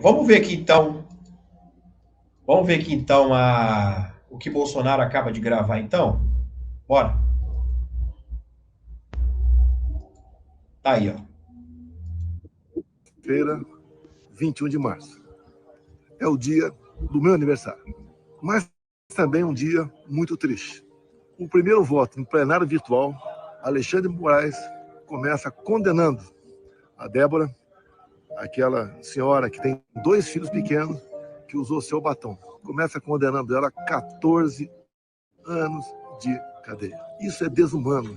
Vamos ver aqui então. Vamos ver aqui então o que Bolsonaro acaba de gravar então? Bora. Tá aí, ó. Feira, 21 de março. É o dia do meu aniversário. Mas também um dia muito triste. O primeiro voto no plenário virtual, Alexandre de Moraes começa condenando a Débora, aquela senhora que tem 2 filhos pequenos, que usou seu batom. Começa condenando ela a 14 anos de cadeia. Isso é desumano,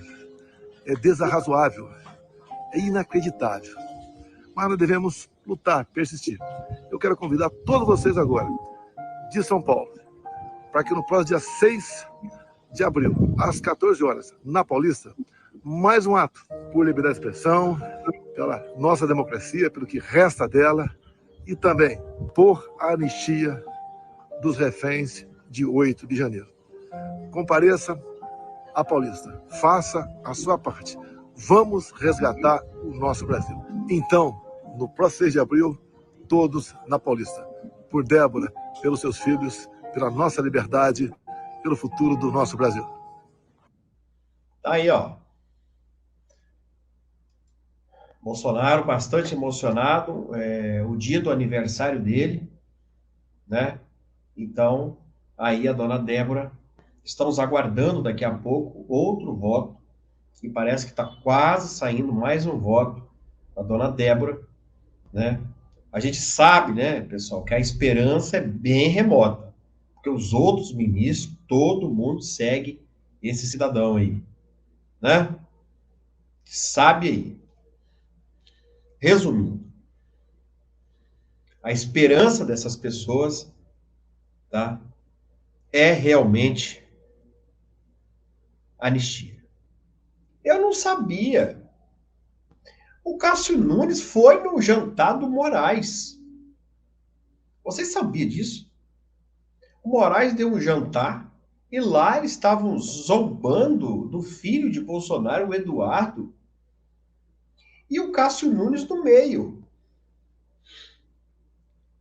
é desarrazoável, é inacreditável. Mas nós devemos lutar, persistir. Eu quero convidar todos vocês agora, de São Paulo, para que no próximo dia 6 de abril, às 14 horas, na Paulista, mais um ato por liberdade de expressão, pela nossa democracia, pelo que resta dela, e também por anistia dos reféns de 8 de janeiro. Compareça à Paulista, faça a sua parte. Vamos resgatar o nosso Brasil. Então, no próximo 6 de abril, todos na Paulista. Por Débora, pelos seus filhos, pela nossa liberdade, pelo futuro do nosso Brasil. Tá aí, ó. Bolsonaro bastante emocionado, o dia do aniversário dele, né? Então, aí a dona Débora, estamos aguardando daqui a pouco outro voto, e parece que está quase saindo mais um voto da dona Débora, né? A gente sabe, né, pessoal, que a esperança é bem remota, porque os outros ministros, todo mundo segue esse cidadão aí, né? Sabe aí. Resumindo, a esperança dessas pessoas, tá, é realmente anistia. Eu não sabia. O Cássio Nunes foi no jantar do Moraes. Vocês sabiam disso? O Moraes deu um jantar e lá eles estavam zombando do filho de Bolsonaro, o Eduardo, e o Cássio Nunes no meio.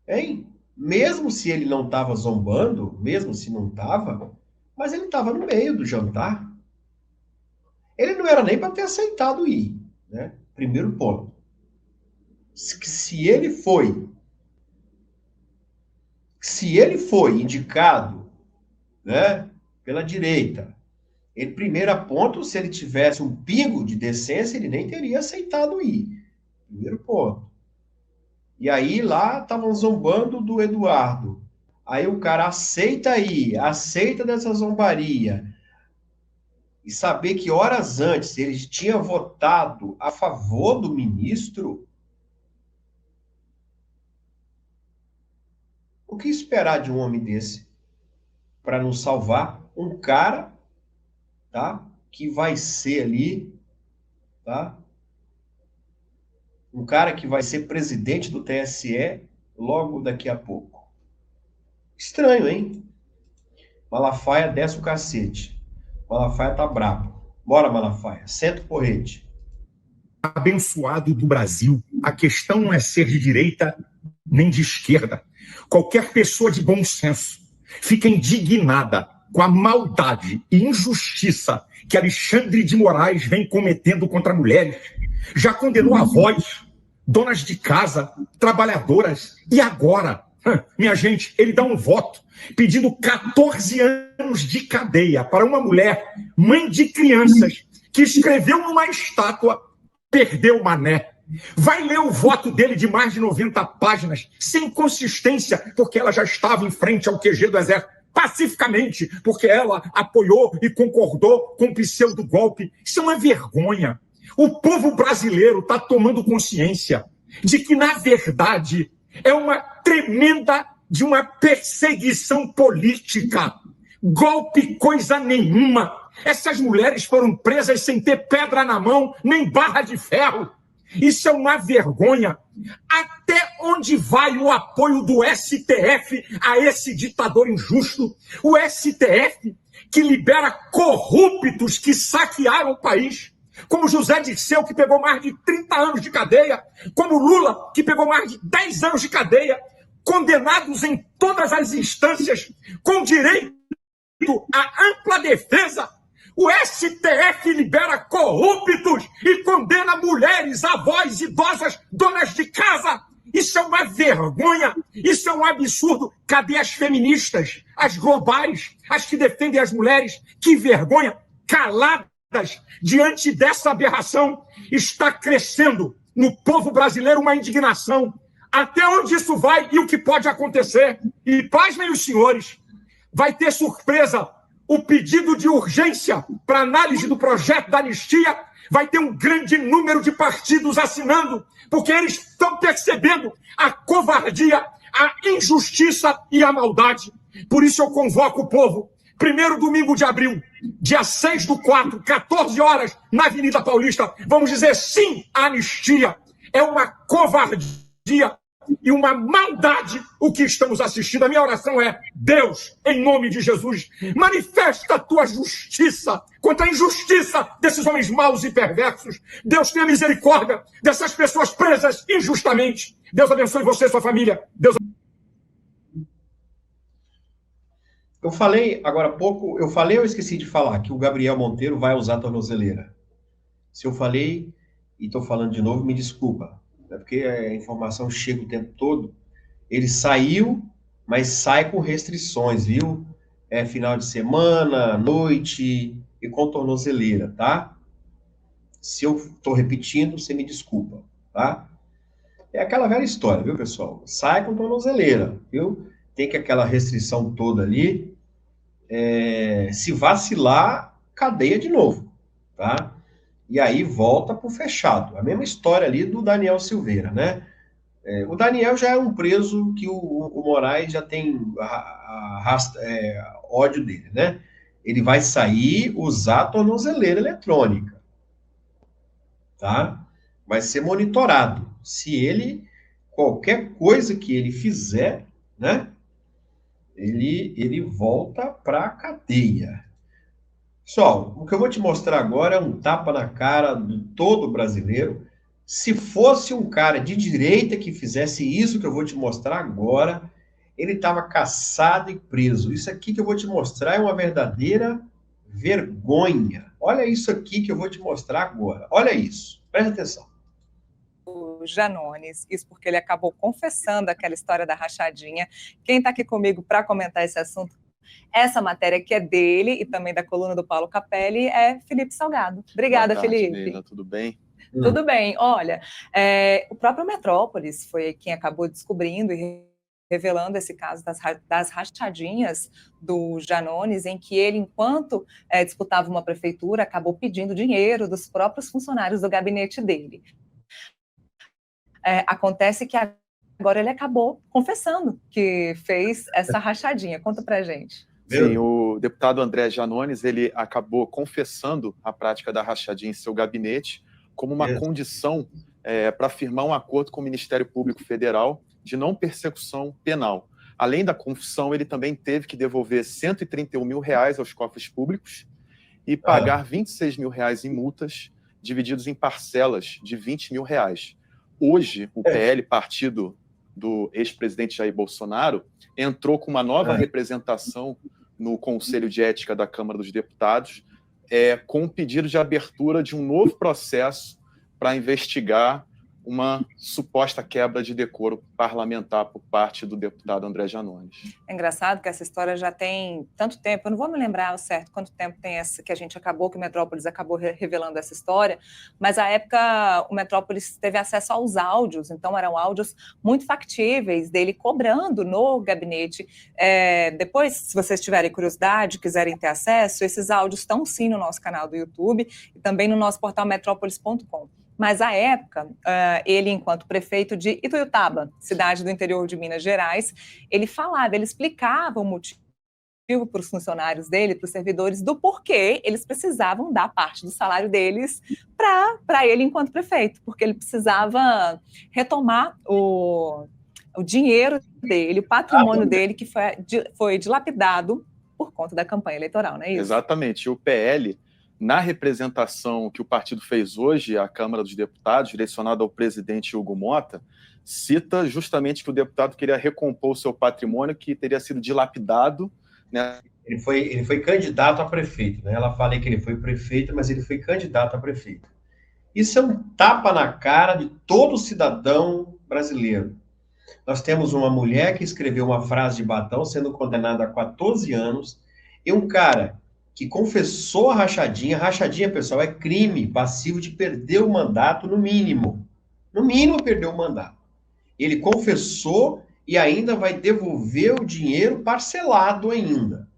Hein? Mesmo se ele não estava zombando, mesmo se não estava, mas ele estava no meio do jantar. Ele não era nem para ter aceitado ir, né? Primeiro ponto. Se ele foi indicado, né, pela direita, ele primeiro ponto, se ele tivesse um pingo de decência, ele nem teria aceitado ir. Primeiro ponto. E aí lá estavam zombando do Eduardo. Aí o cara aceita ir, aceita dessa zombaria. E saber que horas antes ele tinha votado a favor do ministro. O que esperar de um homem desse para nos salvar? Um cara, tá? Que vai ser ali, tá? Um cara que vai ser presidente do TSE logo daqui a pouco. Estranho, hein? Malafaia desce o cacete. Malafaia tá brabo. Bora, Malafaia. Senta o porrete. Abençoado do Brasil, a questão não é ser de direita nem de esquerda. Qualquer pessoa de bom senso fica indignada com a maldade e injustiça que Alexandre de Moraes vem cometendo contra mulheres. Já condenou avós, donas de casa, trabalhadoras. E agora, minha gente, ele dá um voto pedindo 14 anos de cadeia para uma mulher, mãe de crianças, que escreveu numa estátua: perdeu o mané. Vai ler o voto dele de mais de 90 páginas, sem consistência, porque ela já estava em frente ao QG do Exército, pacificamente, porque ela apoiou e concordou com o pseudo-golpe. Isso é uma vergonha. O povo brasileiro está tomando consciência de que, na verdade, é uma tremenda de uma perseguição política. Golpe coisa nenhuma. Essas mulheres foram presas sem ter pedra na mão, nem barra de ferro. Isso é uma vergonha. Até onde vai o apoio do STF a esse ditador injusto? O STF que libera corruptos que saquearam o país, como José Dirceu, que pegou mais de 30 anos de cadeia, como Lula, que pegou mais de 10 anos de cadeia, condenados em todas as instâncias, com direito à ampla defesa. O STF libera corruptos e condena mulheres, avós, idosas, donas de casa. Isso é uma vergonha, isso é um absurdo. Cadê as feministas, as globais, as que defendem as mulheres? Que vergonha! Caladas diante dessa aberração, está crescendo no povo brasileiro uma indignação. Até onde isso vai e o que pode acontecer? E pasmem os senhores, vai ter surpresa. O pedido de urgência para análise do projeto da anistia vai ter um grande número de partidos assinando, porque eles estão percebendo a covardia, a injustiça e a maldade. Por isso eu convoco o povo. Primeiro domingo de abril, dia 6/4, 14 horas, na Avenida Paulista, vamos dizer sim à anistia. É uma covardia e uma maldade o que estamos assistindo. A minha oração é: Deus, em nome de Jesus, manifesta a tua justiça contra a injustiça desses homens maus e perversos. Deus, tenha misericórdia dessas pessoas presas injustamente. Deus abençoe você e sua família. Deus... Eu falei agora há pouco, eu esqueci de falar que o Gabriel Monteiro vai usar a tornozeleira. Se eu falei e estou falando de novo, me desculpa. É porque a informação chega o tempo todo. Ele saiu, mas sai com restrições, viu? É final de semana, noite e com tornozeleira, tá? Se eu estou repetindo, você me desculpa, tá? É aquela velha história, viu, pessoal? Sai com tornozeleira, viu? Tem que aquela restrição toda ali. Se vacilar, cadeia de novo, tá? E aí volta pro fechado. A mesma história ali do Daniel Silveira, né? O Daniel já é um preso que o Moraes já tem ódio dele, né? Ele vai sair, usar a tornozeleira eletrônica, tá? Vai ser monitorado. Se ele, qualquer coisa que ele fizer, né? Ele volta para a cadeia. Pessoal, o que eu vou te mostrar agora é um tapa na cara de todo brasileiro. Se fosse um cara de direita que fizesse isso que eu vou te mostrar agora, ele estava caçado e preso. Isso aqui que eu vou te mostrar é uma verdadeira vergonha. Olha isso aqui que eu vou te mostrar agora. Olha isso. Presta atenção. O Janones, isso porque ele acabou confessando aquela história da rachadinha. Quem está aqui comigo para comentar esse assunto, essa matéria que é dele e também da coluna do Paulo Capelli, é Felipe Salgado. Obrigada, Boa tarde, Felipe. Neila, tudo bem? Tudo bem. Olha, o próprio Metrópolis foi quem acabou descobrindo e revelando esse caso das rachadinhas do Janones, em que ele, enquanto disputava uma prefeitura, acabou pedindo dinheiro dos próprios funcionários do gabinete dele. Acontece que agora ele acabou confessando que fez essa rachadinha. Conta pra gente. Sim, o deputado André Janones, ele acabou confessando a prática da rachadinha em seu gabinete como uma condição para firmar um acordo com o Ministério Público Federal de não persecução penal. Além da confissão, ele também teve que devolver R$131 mil aos cofres públicos e pagar R$26 mil em multas, divididos em parcelas de R$20 mil. Hoje, o PL, partido do ex-presidente Jair Bolsonaro, entrou com uma nova representação no Conselho de Ética da Câmara dos Deputados, com um pedido de abertura de um novo processo para investigar uma suposta quebra de decoro parlamentar por parte do deputado André Janones. É engraçado que essa história já tem tanto tempo, eu não vou me lembrar ao certo quanto tempo tem essa que a gente acabou, que o Metrópolis acabou revelando essa história, mas à época o Metrópolis teve acesso aos áudios, então eram áudios muito factíveis dele cobrando no gabinete. Depois, se vocês tiverem curiosidade, quiserem ter acesso, esses áudios estão sim no nosso canal do YouTube e também no nosso portal metrópolis.com. Mas, à época, ele, enquanto prefeito de Ituiutaba, cidade do interior de Minas Gerais, ele explicava o motivo para os funcionários dele, para os servidores, do porquê eles precisavam dar parte do salário deles para ele enquanto prefeito, porque ele precisava retomar o dinheiro dele, o patrimônio dele, que foi dilapidado por conta da campanha eleitoral, não é isso? Exatamente. O PL na representação que o partido fez hoje, a Câmara dos Deputados, direcionada ao presidente Hugo Mota, cita justamente que o deputado queria recompor o seu patrimônio que teria sido dilapidado, né? Ele foi candidato a prefeito, né? Ela falei que ele foi prefeito, mas ele foi candidato a prefeito. Isso é um tapa na cara de todo cidadão brasileiro. Nós temos uma mulher que escreveu uma frase de batom sendo condenada a 14 anos, e um cara que confessou a rachadinha. Rachadinha, pessoal, é crime passivo de perder o mandato no mínimo. No mínimo, perdeu o mandato. Ele confessou e ainda vai devolver o dinheiro parcelado ainda.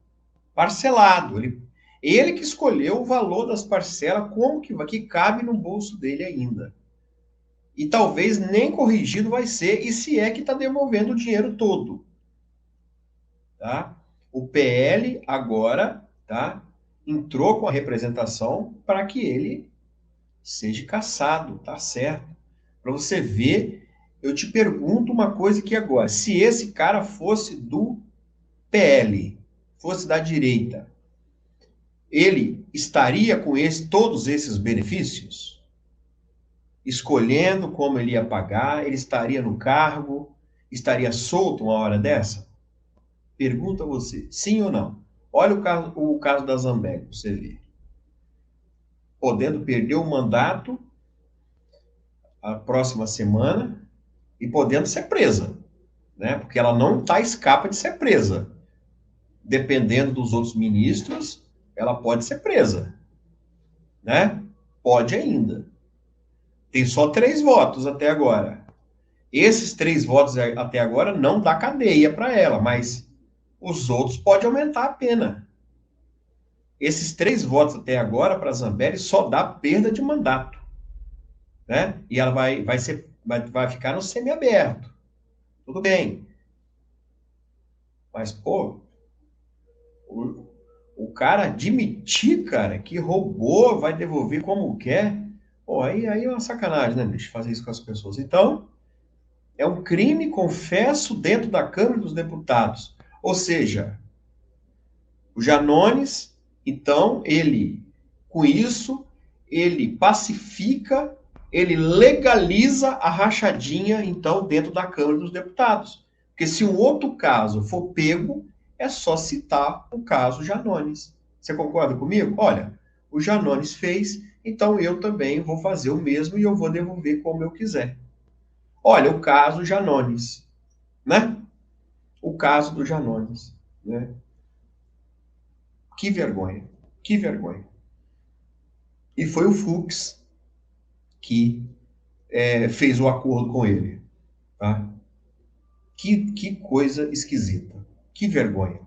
Parcelado. Ele que escolheu o valor das parcelas, como que cabe no bolso dele ainda. E talvez nem corrigido vai ser, e se é que está devolvendo o dinheiro todo. Tá? O PL agora, tá, entrou com a representação para que ele seja cassado, tá certo? Para você ver, eu te pergunto uma coisa aqui agora. Se esse cara fosse do PL, fosse da direita, ele estaria com todos esses benefícios? Escolhendo como ele ia pagar, ele estaria no cargo, estaria solto uma hora dessa? Pergunta a você, sim ou não? Olha o caso da Zambelli, você vê. Podendo perder o mandato a próxima semana e podendo ser presa, né? Porque ela não escapa de ser presa. Dependendo dos outros ministros, ela pode ser presa, né? Pode ainda. Tem só 3 votos até agora. Esses 3 votos até agora não dá cadeia para ela, mas os outros podem aumentar a pena. Esses 3 votos até agora para a Zambelli só dá perda de mandato, né? E ela vai ficar no semiaberto. Tudo bem. Mas, pô, o cara admitir, cara, que roubou, vai devolver como quer, pô, aí é uma sacanagem, né, bicho, fazer isso com as pessoas. Então, é um crime, confesso, dentro da Câmara dos Deputados. Ou seja, o Janones, então, com isso, ele pacifica, ele legaliza a rachadinha, então, dentro da Câmara dos Deputados. Porque se um outro caso for pego, é só citar o caso Janones. Você concorda comigo? Olha, o Janones fez, então eu também vou fazer o mesmo e eu vou devolver como eu quiser. Olha, o caso Janones, né? O caso do Janones, né? Que vergonha, que vergonha. E foi o Fux que fez o acordo com ele, tá? Que coisa esquisita, que vergonha.